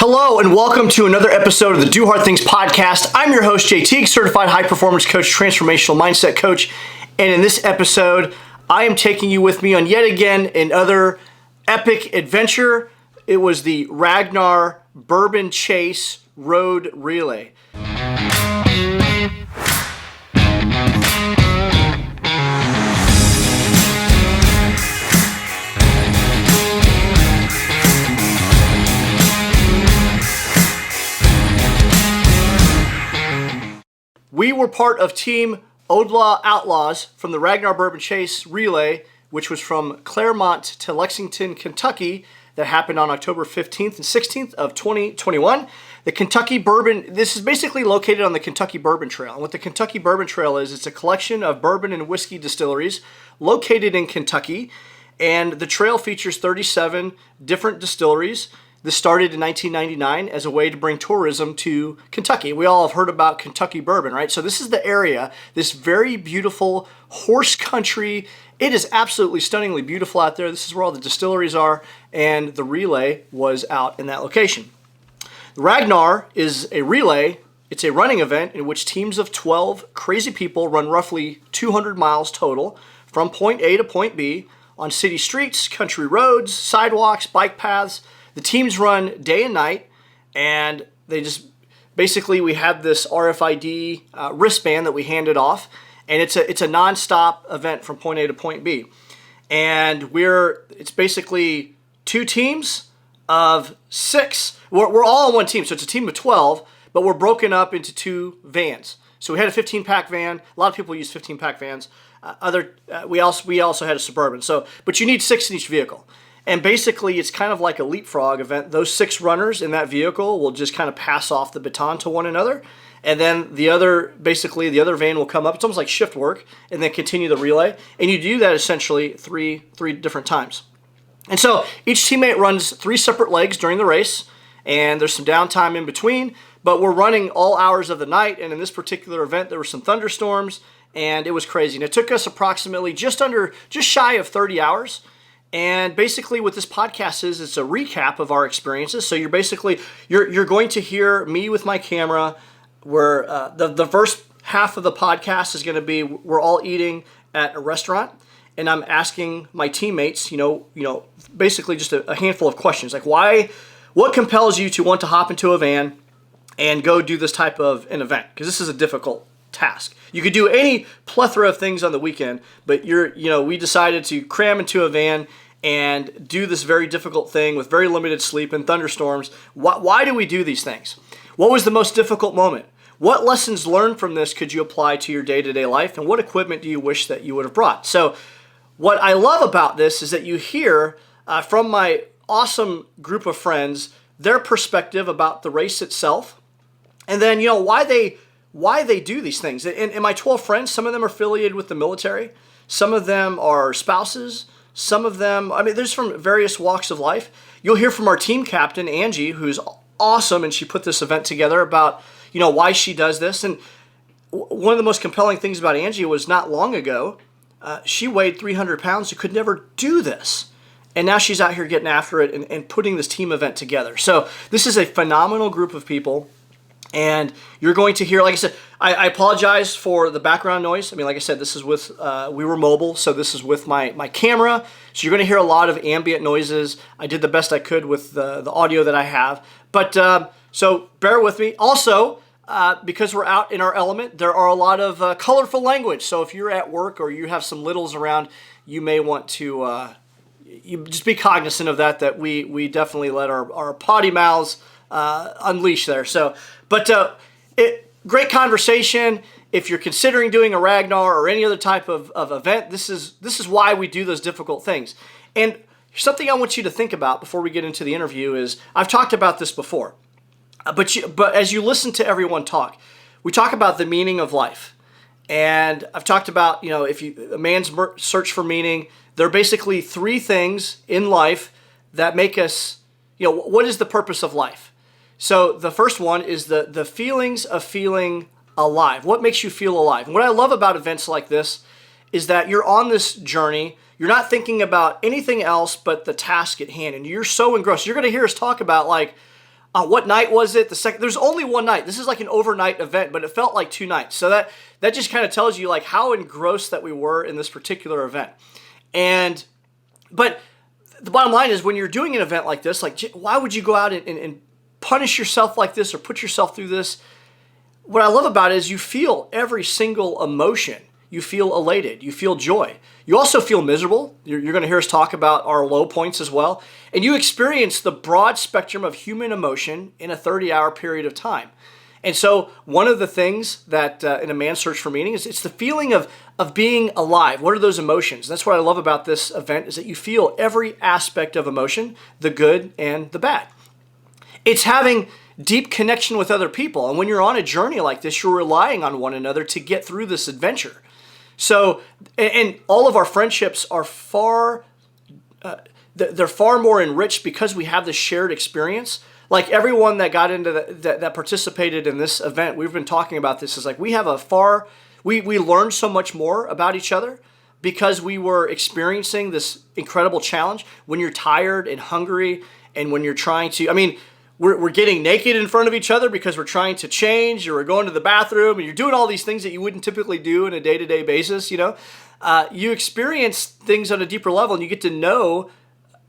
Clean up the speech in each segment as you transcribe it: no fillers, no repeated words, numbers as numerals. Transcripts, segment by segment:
Hello and welcome to another episode of the Do Hard Things podcast. I'm your host, Jay Teague, certified high performance coach, transformational mindset coach. And in this episode, I am taking you with me on yet again another epic adventure. It was the RAGNAR Bourbon Chase Road Relay. We were part of Team Odlaw Outlaws from the RAGNAR Bourbon Chase Relay, which was from Clermont to Lexington, Kentucky, that happened on October 15th and 16th of 2021. The Kentucky Bourbon, this is basically located on the Kentucky Bourbon Trail. And what the Kentucky Bourbon Trail is, it's a collection of bourbon and whiskey distilleries located in Kentucky. And the trail features 37 different distilleries. This started in 1999 as a way to bring tourism to Kentucky. We all have heard about Kentucky bourbon, right? So this is the area, this very beautiful horse country. It is absolutely stunningly beautiful out there. This is where all the distilleries are, and the relay was out in that location. The RAGNAR is a relay. It's a running event in which teams of 12 crazy people run roughly 200 miles total from point A to point B on city streets, country roads, sidewalks, bike paths. The teams run day and night, and they just basically, we have this RFID wristband that we handed off, and it's a non-stop event from point A to point B. And it's basically two teams of 6. We're all on one team, so it's a team of 12, but we're broken up into 2 vans. So we had a 15-pack van. A lot of people use 15-pack vans. We also had a Suburban. But you need 6 in each vehicle. And basically, it's kind of like a leapfrog event. Those 6 runners in that vehicle will just kind of pass off the baton to one another. And then the other van will come up. It's almost like shift work, and then continue the relay. And you do that essentially three different times. And so each teammate runs 3 separate legs during the race, and there's some downtime in between. But we're running all hours of the night, and in this particular event, there were some thunderstorms, and it was crazy. And it took us approximately just shy of 30 hours. And basically what this podcast is, it's a recap of our experiences. So you're going to hear me with my camera, where the first half of the podcast is going to be, we're all eating at a restaurant, and I'm asking my teammates, basically just a handful of questions. Like what compels you to want to hop into a van and go do this type of an event? Because this is a difficult task. You could do any plethora of things on the weekend, but we decided to cram into a van and do this very difficult thing with very limited sleep and thunderstorms. Why do we do these things? What was the most difficult moment? What lessons learned from this could you apply to your day-to-day life? And what equipment do you wish that you would have brought? So what I love about this is that you hear from my awesome group of friends their perspective about the race itself, and then why they do these things. And my 12 friends, some of them are affiliated with the military. Some of them are spouses. Some of them, there's from various walks of life. You'll hear from our team captain, Angie, who's awesome, and she put this event together about, why she does this. And one of the most compelling things about Angie was not long ago, she weighed 300 pounds and could never do this. And now she's out here getting after it and putting this team event together. So this is a phenomenal group of people. And you're going to hear, like I said, I apologize for the background noise. Like I said, this is with, we were mobile, so this is with my camera. So you're going to hear a lot of ambient noises. I did the best I could with the audio that I have. But so bear with me. Also, because we're out in our element, there are a lot of colorful language. So if you're at work or you have some littles around, you may want to you just be cognizant of that we definitely let our potty mouths unleash there. So, but great conversation. If you're considering doing a RAGNAR or any other type of event, this is why we do those difficult things. And something I want you to think about before we get into the interview is, I've talked about this before, but as you listen to everyone talk, we talk about the meaning of life. And I've talked about, if a man's search for meaning, there are basically 3 things in life that make us, what is the purpose of life? So the first one is the feelings of feeling alive. What makes you feel alive? And what I love about events like this is that you're on this journey. You're not thinking about anything else but the task at hand, and you're so engrossed. You're going to hear us talk about, like, What night was it? There's only one night. This is like an overnight event, but it felt like 2 nights. So that just kind of tells you like how engrossed that we were in this particular event. But the bottom line is when you're doing an event like this, like why would you go out and punish yourself like this or put yourself through this? What I love about it is you feel every single emotion. You feel elated. You feel joy. You also feel miserable. You're going to hear us talk about our low points as well. And you experience the broad spectrum of human emotion in a 30-hour period of time. And so one of the things that in a man's search for meaning is it's the feeling of being alive. What are those emotions? That's what I love about this event is that you feel every aspect of emotion, the good and the bad. It's having deep connection with other people. And when you're on a journey like this, you're relying on one another to get through this adventure. So, and all of our friendships are they're far more enriched because we have this shared experience. Like everyone that got into that participated in this event, we've been talking about this, is like we have we learned so much more about each other because we were experiencing this incredible challenge. When you're tired and hungry and when you're trying to, we're getting naked in front of each other because we're trying to change or we're going to the bathroom and you're doing all these things that you wouldn't typically do on a day-to-day basis, you experience things on a deeper level and you get to know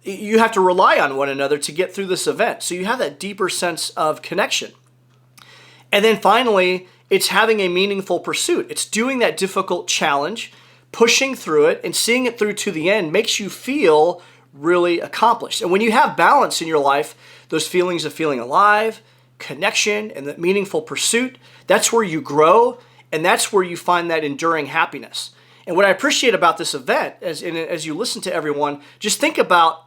you have to rely on one another to get through this event. So you have that deeper sense of connection. And then finally, it's having a meaningful pursuit. It's doing that difficult challenge, pushing through it and seeing it through to the end makes you feel really accomplished. And when you have balance in your life, those feelings of feeling alive, connection, and that meaningful pursuit, that's where you grow, and that's where you find that enduring happiness. And what I appreciate about this event, as you listen to everyone, just think about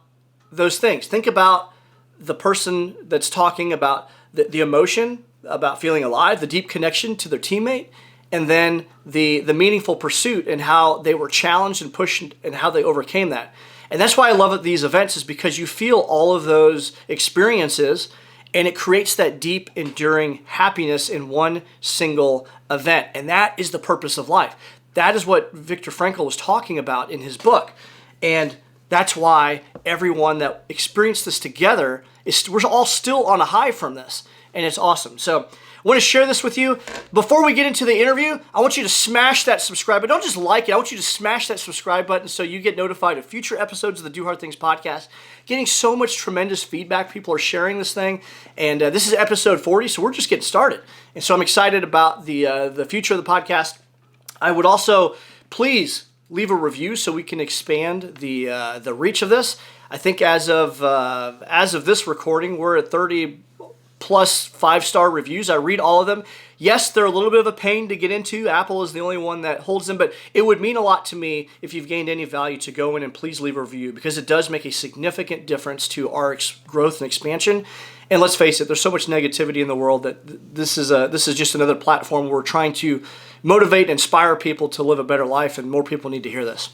those things. Think about the person that's talking about the emotion, about feeling alive, the deep connection to their teammate, and then the meaningful pursuit and how they were challenged and pushed and how they overcame that. And that's why I love these events is because you feel all of those experiences and it creates that deep, enduring happiness in one single event. And that is the purpose of life. That is what Viktor Frankl was talking about in his book. And that's why everyone that experienced this together, we're all still on a high from this. And it's awesome. So I want to share this with you. Before we get into the interview, I want you to smash that subscribe button. Don't just like it. I want you to smash that subscribe button so you get notified of future episodes of the Do Hard Things podcast. Getting so much tremendous feedback. People are sharing this thing. And this is episode 40, so we're just getting started. And so I'm excited about the future of the podcast. I would also please leave a review so we can expand the reach of this. I think as of this recording, we're at 30 plus 5-star reviews. I read all of them. Yes, they're a little bit of a pain to get into. Apple is the only one that holds them, but it would mean a lot to me if you've gained any value to go in and please leave a review because it does make a significant difference to our growth and expansion. And let's face it, there's so much negativity in the world that this is just another platform where we're trying to motivate and inspire people to live a better life, and more people need to hear this.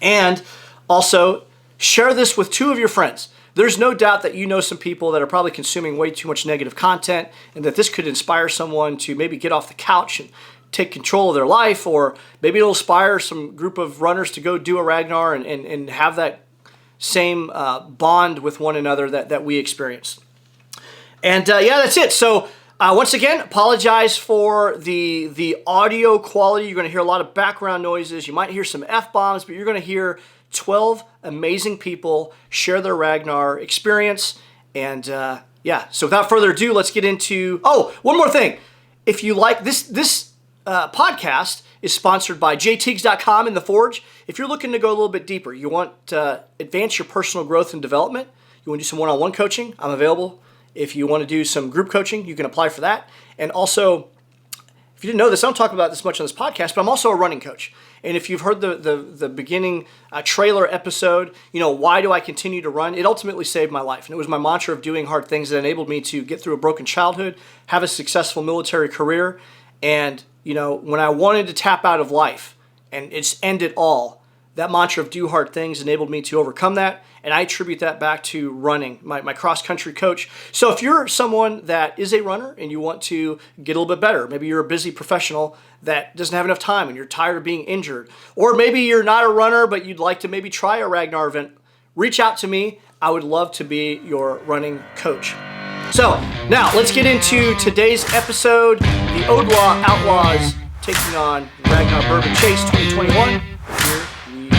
And also, share this with 2 of your friends. There's no doubt that you know some people that are probably consuming way too much negative content and that this could inspire someone to maybe get off the couch and take control of their life, or maybe it'll inspire some group of runners to go do a Ragnar and have that same bond with one another that we experienced. And that's it. So once again, apologize for the audio quality. You're going to hear a lot of background noises. You might hear some F-bombs, but you're going to hear 12 amazing people share their Ragnar experience. And so without further ado, let's get into, one more thing. If you like this podcast is sponsored by jteagues.com and The Forge. If you're looking to go a little bit deeper, you want to advance your personal growth and development, you want to do some one-on-one coaching, I'm available. If you want to do some group coaching, you can apply for that. And also, if you didn't know this, I don't talk about this much on this podcast, but I'm also a running coach. And if you've heard the beginning trailer episode, why do I continue to run? It ultimately saved my life. And it was my mantra of doing hard things that enabled me to get through a broken childhood, have a successful military career. And, when I wanted to tap out of life and it's end it all, that mantra of do hard things enabled me to overcome that. And I attribute that back to running, my cross-country coach. So if you're someone that is a runner and you want to get a little bit better, maybe you're a busy professional that doesn't have enough time and you're tired of being injured, or maybe you're not a runner but you'd like to maybe try a Ragnar event, reach out to me. I would love to be your running coach. So now let's get into today's episode. The Odlaw Outlaws taking on Ragnar Bourbon Chase 2021. Here we